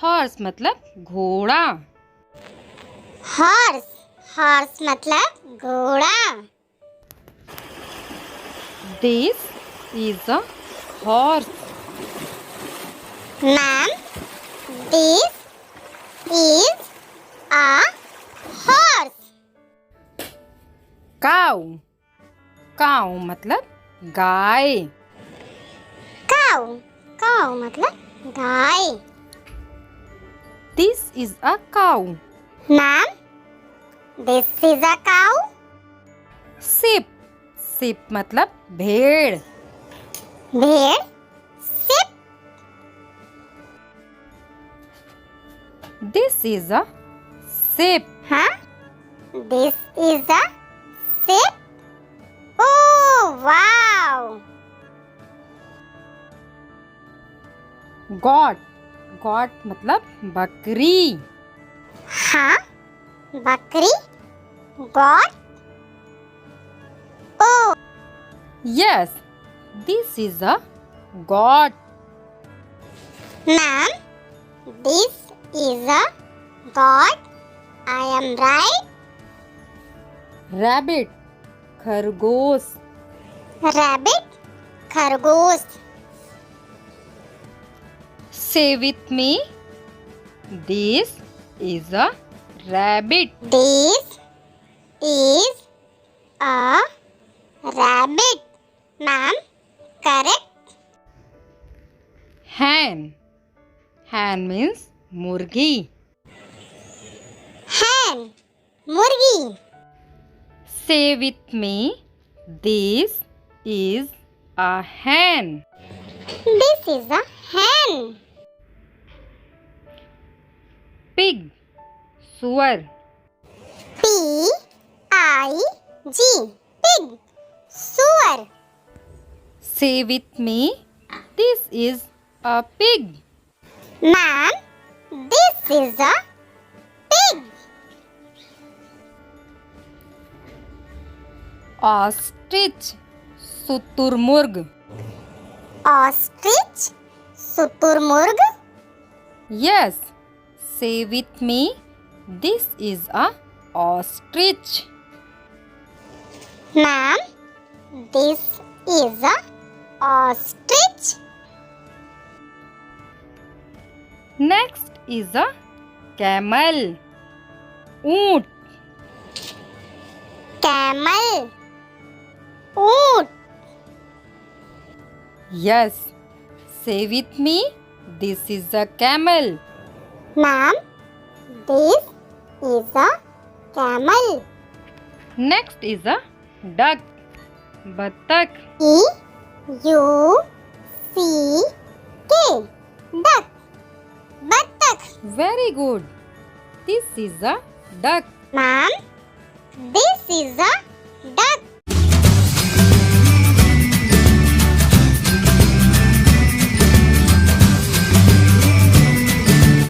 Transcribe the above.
Horse मतलब घोड़ा। Horse, horse मतलब घोड़ा। This is a horse. Ma'am, this is a horse. Cow. Cow मतलब गाय। Cow, cow मतलब गाय। This is a cow. Ma'am, this is a cow. Sheep. Sheep मतलब भेड़। भेड़, sheep. This is a sheep. हाँ, this is a sheep. Oh, wow. Goat. Goat मतलब बकरी। हाँ, बकरी, goat. Oh, Yes, this is a goat. ma'am, this is a goat. I am right. Rabbit खरगोश। Rabbit, खरगोश. Say with me. This is a rabbit. This is a rabbit. Ma'am, correct. Hen. Hen means मुर्गी। Hen, मुर्गी. Say with me. This is a hen. This is a hen. Pig सुअर। P-I-G, pig, सुअर. Say with me. This is a pig. Ma'am, this is a pig. Ostrich शुतुरमुर्ग। Ostrich, शुतुरमुर्ग. Yes. Say with me. This is a ostrich. Ma'am, this is a ostrich. Next is a camel. ऊंट। Camel, ऊंट. Yes. Say with me. This is a camel. Ma'am, this is a camel. Next is a duck. बत्तख। D-U-C-K, duck, बत्तख. Very good. This is a duck. Ma'am,